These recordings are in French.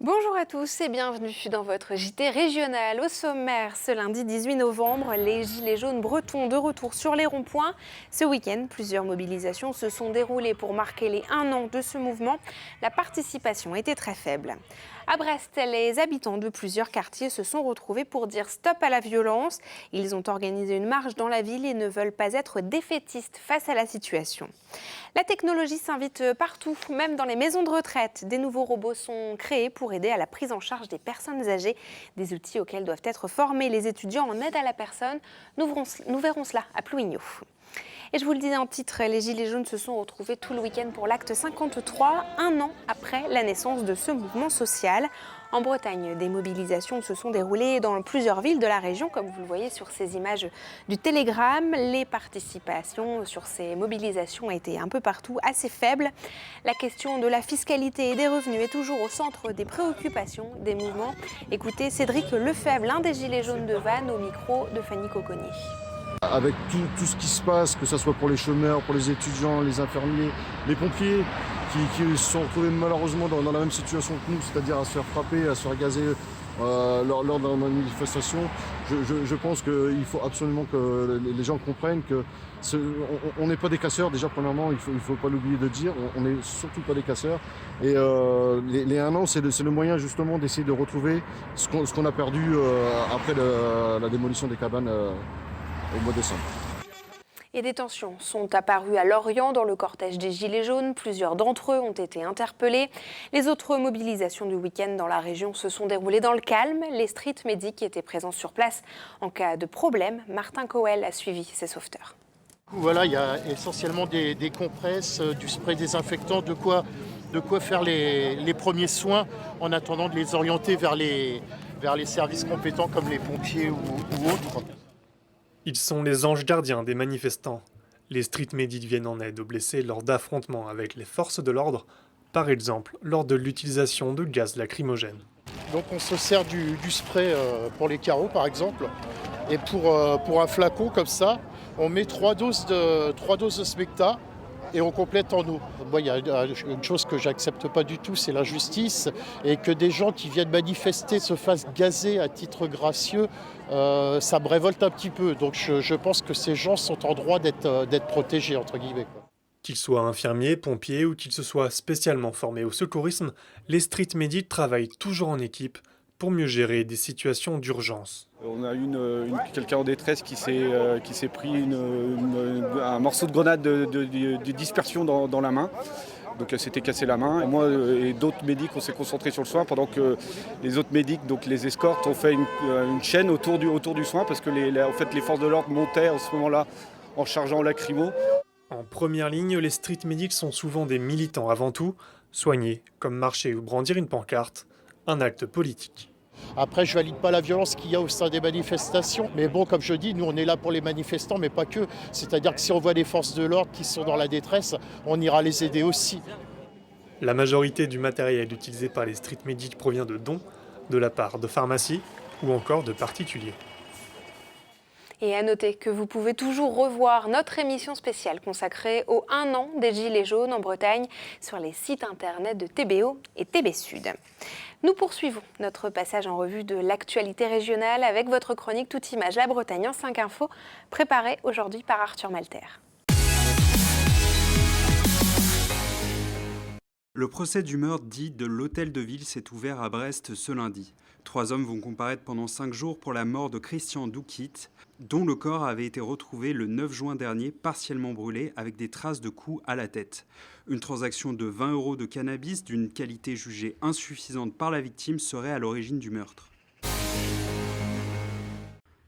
Bonjour à tous et bienvenue dans votre JT régional. Au sommaire, ce lundi 18 novembre, les Gilets jaunes bretons de retour sur les ronds-points. Ce week-end, plusieurs mobilisations se sont déroulées pour marquer les 1 an de ce mouvement. La participation était très faible. À Brest, les habitants de plusieurs quartiers se sont retrouvés pour dire stop à la violence. Ils ont organisé une marche dans la ville et ne veulent pas être défaitistes face à la situation. La technologie s'invite partout, même dans les maisons de retraite. Des nouveaux robots sont créés pour aider à la prise en charge des personnes âgées, des outils auxquels doivent être formés les étudiants en aide à la personne. Nous verrons cela à Plouigneau. Et je vous le disais en titre, les Gilets jaunes se sont retrouvés tout le week-end pour l'acte 53, 1 an après la naissance de ce mouvement social. En Bretagne, des mobilisations se sont déroulées dans plusieurs villes de la région, comme vous le voyez sur ces images du Télégramme. Les participations sur ces mobilisations étaient un peu partout assez faibles. La question de la fiscalité et des revenus est toujours au centre des préoccupations des mouvements. Écoutez Cédric Lefebvre, l'un des Gilets jaunes de Vannes, au micro de Fanny Cocconnier. Avec tout ce qui se passe, que ce soit pour les chômeurs, pour les étudiants, les infirmiers, les pompiers, qui se sont retrouvés malheureusement dans la même situation que nous, c'est-à-dire à se faire frapper, à se faire gazer lors de la manifestation. Je pense qu'il faut absolument que les gens comprennent que on n'est pas des casseurs, déjà premièrement, il faut pas l'oublier de dire, on n'est surtout pas des casseurs. Et les 1 an, c'est le moyen justement d'essayer de retrouver ce qu'on a perdu après la démolition des cabanes au mois de décembre. Et des tensions sont apparues à Lorient dans le cortège des Gilets jaunes. Plusieurs d'entre eux ont été interpellés. Les autres mobilisations du week-end dans la région se sont déroulées dans le calme. Les street medics étaient présents sur place en cas de problème. Martin Coel a suivi ces sauveteurs. Voilà, il y a essentiellement des compresses, du spray désinfectant, de quoi faire les premiers soins en attendant de les orienter vers les services compétents comme les pompiers ou autres. Ils sont les anges gardiens des manifestants. Les street medics viennent en aide aux blessés lors d'affrontements avec les forces de l'ordre, par exemple lors de l'utilisation de gaz lacrymogène. Donc on se sert du spray pour les carreaux par exemple, et pour un flacon comme ça, on met 3 doses de Smecta et on complète en eau. Moi, il y a une chose que j'accepte pas du tout, c'est l'injustice, et que des gens qui viennent manifester se fassent gazer à titre gracieux, ça me révolte un petit peu. Donc je pense que ces gens sont en droit d'être protégés, entre guillemets, quoi. Qu'ils soient infirmiers, pompiers ou qu'ils se soient spécialement formés au secourisme, les street medics travaillent toujours en équipe pour mieux gérer des situations d'urgence. On a eu quelqu'un en détresse qui s'est pris un morceau de grenade de dispersion dans la main. Donc elle s'était cassé la main. Et moi et d'autres médics, on s'est concentrés sur le soin pendant que les autres médics, donc les escortes, ont fait une chaîne autour du soin parce que les forces de l'ordre montaient en ce moment-là en chargeant lacrymo. En première ligne, les street medics sont souvent des militants avant tout, soigner, comme marcher ou brandir une pancarte, un acte politique. Après, je valide pas la violence qu'il y a au sein des manifestations. Mais bon, comme je dis, nous, on est là pour les manifestants, mais pas que. C'est-à-dire que si on voit des forces de l'ordre qui sont dans la détresse, on ira les aider aussi. La majorité du matériel utilisé par les street medics provient de dons, de la part de pharmacies ou encore de particuliers. Et à noter que vous pouvez toujours revoir notre émission spéciale consacrée au 1 an des Gilets jaunes en Bretagne sur les sites internet de TBO et TB Sud. Nous poursuivons notre passage en revue de l'actualité régionale avec votre chronique Toute Image La Bretagne en 5 infos, préparée aujourd'hui par Arthur Malter. Le procès du meurtre dit de l'Hôtel de Ville s'est ouvert à Brest ce lundi. 3 hommes vont comparaître pendant 5 jours pour la mort de Christian Doukit, dont le corps avait été retrouvé le 9 juin dernier, partiellement brûlé, avec des traces de coups à la tête. Une transaction de 20 € de cannabis d'une qualité jugée insuffisante par la victime serait à l'origine du meurtre.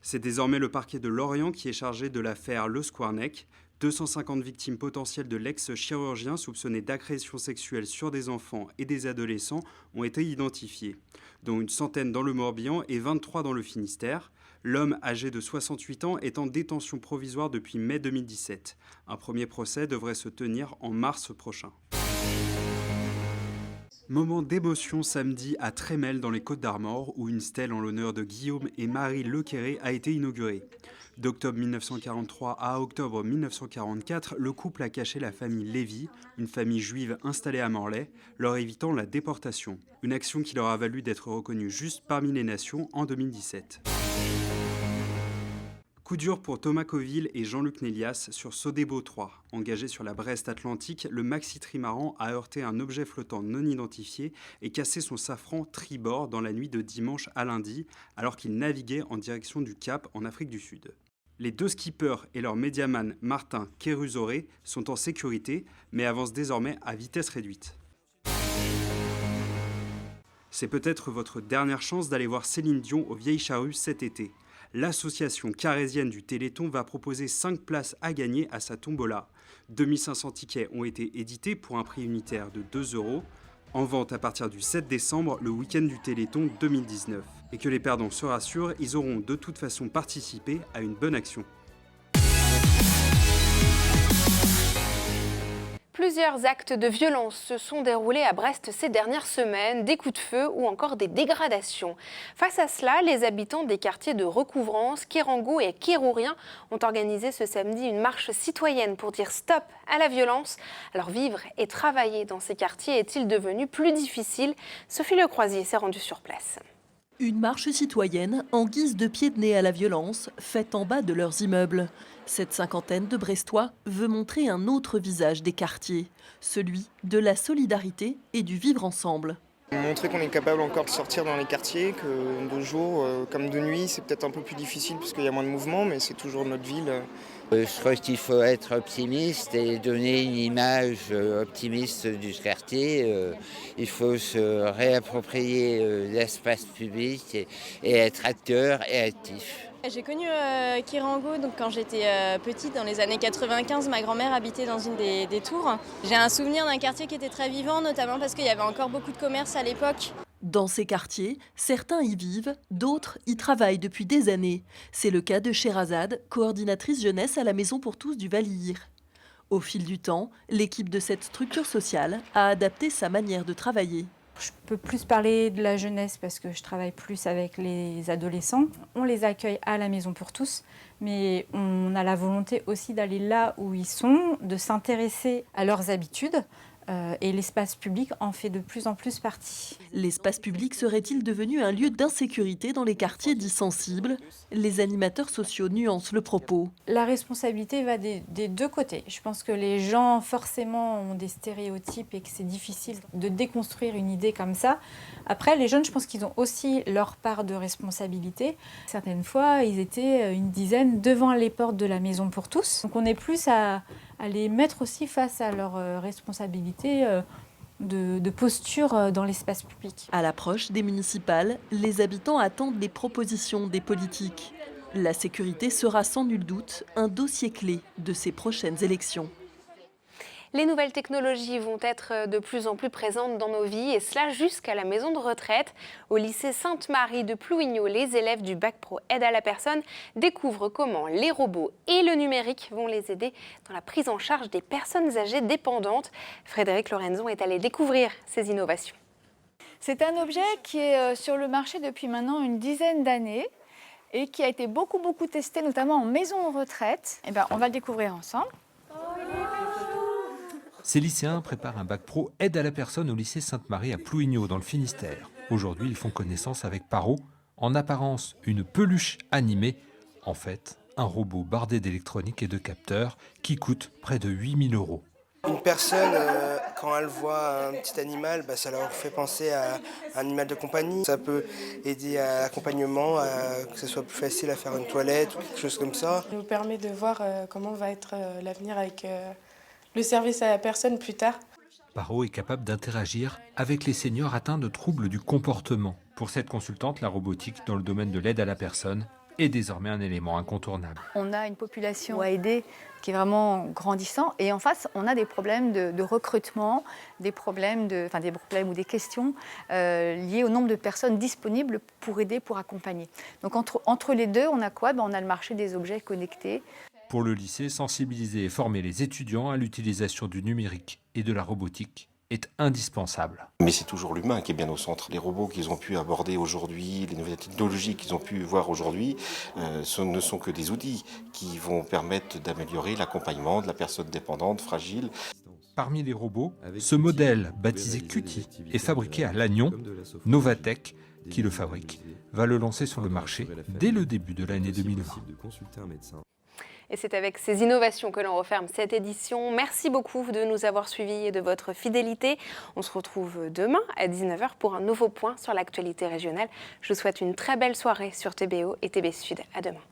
C'est désormais le parquet de Lorient qui est chargé de l'affaire Le Squarneck. 250 victimes potentielles de l'ex-chirurgien soupçonné d'agression sexuelle sur des enfants et des adolescents ont été identifiées, dont une centaine dans le Morbihan et 23 dans le Finistère. L'homme, âgé de 68 ans, est en détention provisoire depuis mai 2017. Un premier procès devrait se tenir en mars prochain. Moment d'émotion samedi à Trémel dans les Côtes-d'Armor où une stèle en l'honneur de Guillaume et Marie Lequéré a été inaugurée. D'octobre 1943 à octobre 1944, le couple a caché la famille Lévy, une famille juive installée à Morlaix, leur évitant la déportation. Une action qui leur a valu d'être reconnue juste parmi les nations en 2017. Coup dur pour Thomas Coville et Jean-Luc Nélias sur Sodebo 3. Engagé sur la Brest Atlantique, le maxi trimaran a heurté un objet flottant non identifié et cassé son safran tribord dans la nuit de dimanche à lundi, alors qu'il naviguait en direction du Cap en Afrique du Sud. Les 2 skippers et leur médiaman Martin Kérusoré sont en sécurité, mais avancent désormais à vitesse réduite. C'est peut-être votre dernière chance d'aller voir Céline Dion aux Vieilles Charrues cet été. L'association carésienne du Téléthon va proposer 5 places à gagner à sa tombola. 2500 tickets ont été édités pour un prix unitaire de 2 €, en vente à partir du 7 décembre, le week-end du Téléthon 2019. Et que les perdants se rassurent, ils auront de toute façon participé à une bonne action. Plusieurs actes de violence se sont déroulés à Brest ces dernières semaines, des coups de feu ou encore des dégradations. Face à cela, les habitants des quartiers de Recouvrance, Kérango et Kérourien ont organisé ce samedi une marche citoyenne pour dire stop à la violence. Alors vivre et travailler dans ces quartiers est-il devenu plus difficile? Sophie Lecroisier s'est rendue sur place. Une marche citoyenne en guise de pied de nez à la violence, faite en bas de leurs immeubles. Cette cinquantaine de Brestois veut montrer un autre visage des quartiers, celui de la solidarité et du vivre ensemble. Montrer qu'on est capable encore de sortir dans les quartiers, que de jour comme de nuit, c'est peut-être un peu plus difficile parce qu'il y a moins de mouvement, mais c'est toujours notre ville. Je crois qu'il faut être optimiste et donner une image optimiste du quartier. Il faut se réapproprier l'espace public et être acteur et actif. J'ai connu Kérango donc quand j'étais petite, dans les années 95. Ma grand-mère habitait dans une des tours. J'ai un souvenir d'un quartier qui était très vivant, notamment parce qu'il y avait encore beaucoup de commerces à l'époque. Dans ces quartiers, certains y vivent, d'autres y travaillent depuis des années. C'est le cas de Sherazade, coordinatrice jeunesse à la Maison pour tous du Val-Hir. Au fil du temps, l'équipe de cette structure sociale a adapté sa manière de travailler. Je peux plus parler de la jeunesse parce que je travaille plus avec les adolescents. On les accueille à la Maison pour tous, mais on a la volonté aussi d'aller là où ils sont, de s'intéresser à leurs habitudes. Et l'espace public en fait de plus en plus partie. L'espace public serait-il devenu un lieu d'insécurité dans les quartiers dits sensibles? Les animateurs sociaux nuancent le propos. La responsabilité va des 2 côtés. Je pense que les gens forcément ont des stéréotypes et que c'est difficile de déconstruire une idée comme ça. Après, les jeunes, je pense qu'ils ont aussi leur part de responsabilité. Certaines fois, ils étaient une dizaine devant les portes de la Maison pour tous. Donc on est plus à les mettre aussi face à leurs responsabilités de posture dans l'espace public. À l'approche des municipales, les habitants attendent des propositions des politiques. La sécurité sera sans nul doute un dossier clé de ces prochaines élections. Les nouvelles technologies vont être de plus en plus présentes dans nos vies, et cela jusqu'à la maison de retraite. Au lycée Sainte-Marie de Plouigneau, les élèves du Bac Pro Aide à la personne découvrent comment les robots et le numérique vont les aider dans la prise en charge des personnes âgées dépendantes. Frédéric Lorenzon est allé découvrir ces innovations. C'est un objet qui est sur le marché depuis maintenant une dizaine d'années et qui a été beaucoup testé, notamment en maison de retraite. On va le découvrir ensemble. Ces lycéens préparent un bac pro aide à la personne au lycée Sainte-Marie à Plouigneau dans le Finistère. Aujourd'hui, ils font connaissance avec Paro, en apparence une peluche animée, en fait un robot bardé d'électronique et de capteurs qui coûte près de 8 000 €. Une personne, quand elle voit un petit animal, ça leur fait penser à un animal de compagnie. Ça peut aider à l'accompagnement, que ce soit plus facile à faire une toilette ou quelque chose comme ça. Ça nous permet de voir comment va être l'avenir avec le service à la personne plus tard. Paro est capable d'interagir avec les seniors atteints de troubles du comportement. Pour cette consultante, la robotique dans le domaine de l'aide à la personne est désormais un élément incontournable. On a une population à aider qui est vraiment grandissant et en face, on a des problèmes de recrutement, des problèmes ou des questions liées au nombre de personnes disponibles pour aider, pour accompagner. Donc entre les deux, on a quoi? On a le marché des objets connectés. Pour le lycée, sensibiliser et former les étudiants à l'utilisation du numérique et de la robotique est indispensable. Mais c'est toujours l'humain qui est bien au centre. Les robots qu'ils ont pu aborder aujourd'hui, les nouvelles technologies qu'ils ont pu voir aujourd'hui, ne sont que des outils qui vont permettre d'améliorer l'accompagnement de la personne dépendante, fragile. Parmi les robots, ce modèle, baptisé Cutie, est fabriqué à Lannion. Novatech, qui le fabrique, va le lancer sur le marché dès le début de l'année 2020. Et c'est avec ces innovations que l'on referme cette édition. Merci beaucoup de nous avoir suivis et de votre fidélité. On se retrouve demain à 19h pour un nouveau point sur l'actualité régionale. Je vous souhaite une très belle soirée sur TBO et TB Sud. À demain.